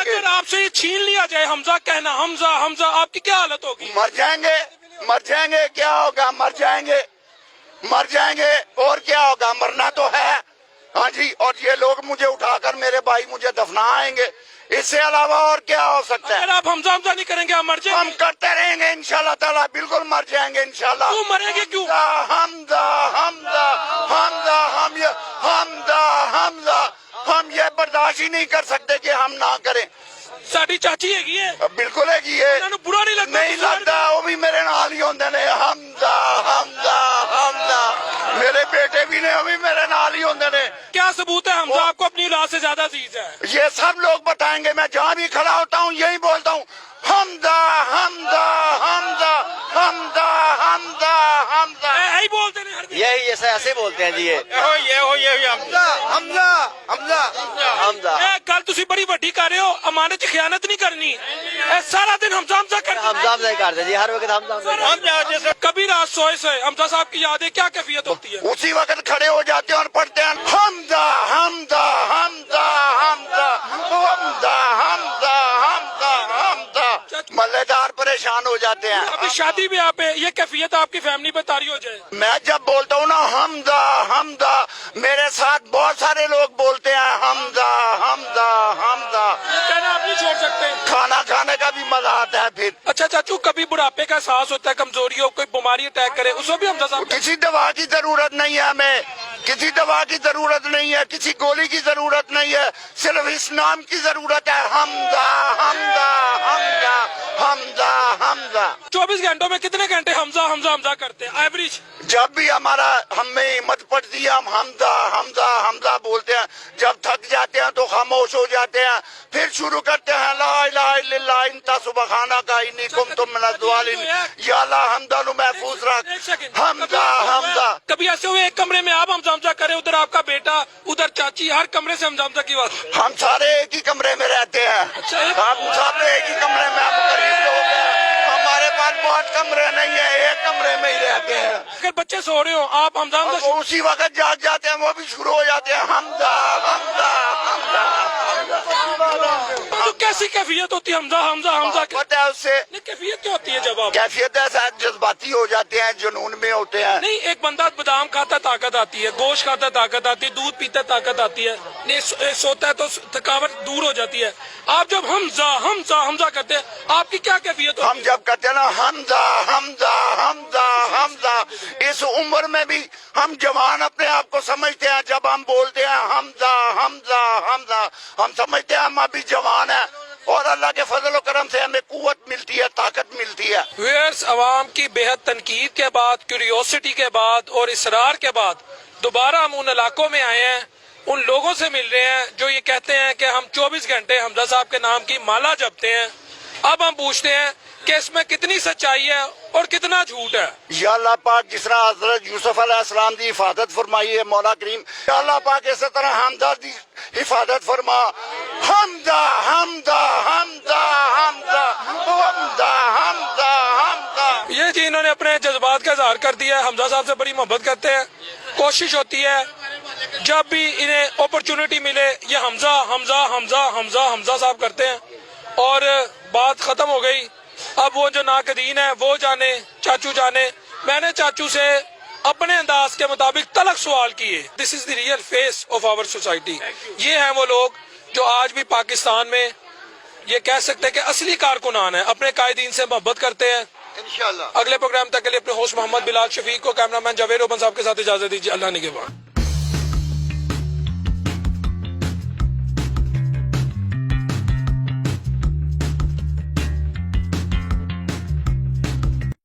अगर आपसे ये छीन लिया जाए हमजा कहना, हमजा हमजा, आपकी क्या हालत होगी? मर जाएंगे, क्या होगा, मर जाएंगे और क्या होगा, मरना तो है। हाँ जी, और ये लोग मुझे उठाकर मेरे भाई मुझे दफनाएंगे, इससे अलावा और क्या हो सकता है? अगर आप हमजा हमजा नहीं करेंगे आप मर जाएंगे? हम करते रहेंगे इंशाल्लाह ताला, बिल्कुल मर जाएंगे इंशाल्लाह। क्यों मरेंगे, क्यों? हमजा हमजा हमजा, हम ये बर्दाश्त ही नहीं कर सकते कि हम ना करें। साड़ी चाची है बिल्कुल है कि ये बुरा नहीं लगता? नहीं लगता, वो भी मेरे नाल ही होंगे ने, हमजा हमजा हमजा, मेरे बेटे भी ने, वो भी मेरे नाल ही होंगे ने। क्या सबूत है हमजा आपको अपनी औलाद से ज्यादा अजीज है? ये सब लोग बताएंगे, मैं जहाँ भी खड़ा होता हूँ यही बोलता हूँ, हमजा हमजा हमजा हमजा हमजा हमजा, यही बोलते हैं हर दिन? यही ऐसे बोलते हैं जी, ये हमजा हमजा हमजा हमजा। गल तुसी बड़ी वड्डी कर रहे हो, अमानत की खयानत नहीं करनी, सारा दिन हमजा हमजा करते हमजा नहीं करते जी, हर वक्त हमजा। कभी रात सोए हमजा साहब की यादें क्या कैफियत होती है? उसी वक्त खड़े हो जाते हैं और पढ़ते हैं हमजा हमजा हमजा हमजा हमजा हमजा हमजा हमजा, मल्लेदार परेशान हो जाते हैं। अभी शादी ब्याह पे ये कैफियत आपकी फैमिली पे तारी हो जाए? मैं जब बोलता हूँ ना हमजा हमजा, मेरे साथ बहुत सारे लोग बोलते हैं हमजा हमजा हमजा, कहना आप नहीं छोड़ सकते? खाना खाने का भी मजा आता है फिर। अच्छा चाचू, कभी बुढ़ापे का एहसास होता है, कमजोरी हो, कोई बीमारी अटैक करे, उसको भी हमजा साहब? किसी दवा की जरूरत नहीं है हमें, किसी दवा की जरूरत नहीं है, किसी गोली की जरूरत नहीं है, सिर्फ इस नाम की जरूरत है, हमजा हमजा हमजा हमजा हमजा। 24 घंटों में कितने घंटे हमजा हमजा हमजा करते हैं एवरेज? जब भी हमें हिम्मत पड़ती है हम हमजा हमजा हमजा बोलते हैं, जब थक जाते हैं तो खामोश हो जाते हैं, फिर शुरू करते हैं ला इलाहा इल्लल्लाह इंता सुबहानका इन्नी कुन्तु मिनज़ ज़ालिमीन, या अल्लाह हमदा नु महफूज रख, हमजा हमजा। कभी ऐसे हुए एक कमरे में आप हमजा हमजा करे, उधर आपका बेटा, उधर चाची, हर कमरे से हमजा हमजा की बात? हम सारे एक ही कमरे में रहते हैं, हम सारे एक ही कमरे में, हम गरीब लोग हैं, हमारे पास बहुत कमरे नहीं है, एक कमरे में ही रहते हैं। अगर बच्चे सो रहे हो आप हमजा हमजा, वो उसी वक्त जाग जाते हैं, वो भी शुरू हो जाते हैं हमजा हमजा हमजा हमजा। तो कैसी कैफियत होती है हमजा हमजा हमजा की? पता है उससे कैफियत क्या होती है जब आप? कैफियत ऐसा जज्बाती हो जाते हैं, जुनून में होते हैं। नहीं, एक बंदा बादाम खाता ताकत आती है, गोश्त खाता ताकत आती है, दूध पीता ताकत आती है, नहीं सोता है तो थकावट दूर हो जाती है। आप जब हमजा हमजा हमजा करते हैं आपकी क्या कैफियत होती है? हम जब कहते हैं ना हमजा हमजा हमजा हमजा, इस उम्र में भी हम जवान अपने आप को समझते हैं, जब हम बोलते हैं हमजा हमजा हमजा, हम समझते हैं हम अभी जवान है, और अल्लाह के फजल करम से हमें कुव्वत मिलती है, ताकत मिलती है। व्यूअर्स, अवाम की बेहद तनकीद के बाद, क्यूरियोसिटी के बाद और इसरार के बाद दोबारा हम उन इलाकों में आए हैं, उन लोगों से मिल रहे हैं जो ये कहते हैं कि हम 24 घंटे हमजा साहब के नाम की माला जपते हैं। अब हम पूछते हैं कि इसमें कितनी सच्चाई है और कितना झूठ है। या अल्लाह पाक जिस तरह हजरत यूसुफ अलैहिस्सलाम की हिफाजत फरमाई है मौला करीम, या अल्लाह पाक इसी तरह हमजा की हिफाजत फरमा, हमजा हमजा हमजा हमजा हमजा हमजा हमजा। ये जी इन्होंने अपने जज्बात का इजहार कर दिया है, हमजा साहब से बड़ी मोहब्बत करते हैं, कोशिश होती है जब भी इन्हें अपॉर्चुनिटी मिले ये हमजा हमजा हमजा हमजा हमजा साहब करते हैं, और बात खत्म हो गई। अब वो जो नाकदीन है वो जाने, चाचू जाने। मैंने चाचू से अपने अंदाज के मुताबिक तलक सवाल किए। This is the real face of our society. ये हैं वो लोग जो आज भी पाकिस्तान में ये कह सकते हैं कि असली कारकुनान है, अपने कायदीन से मोहब्बत करते हैं। इंशाल्लाह अगले प्रोग्राम तक के लिए अपने होस्ट मोहम्मद बिलाल शफीक को, कैमरामैन जावेद ओबन साहब के साथ इजाजत दीजिए। अल्लाह निगहबान।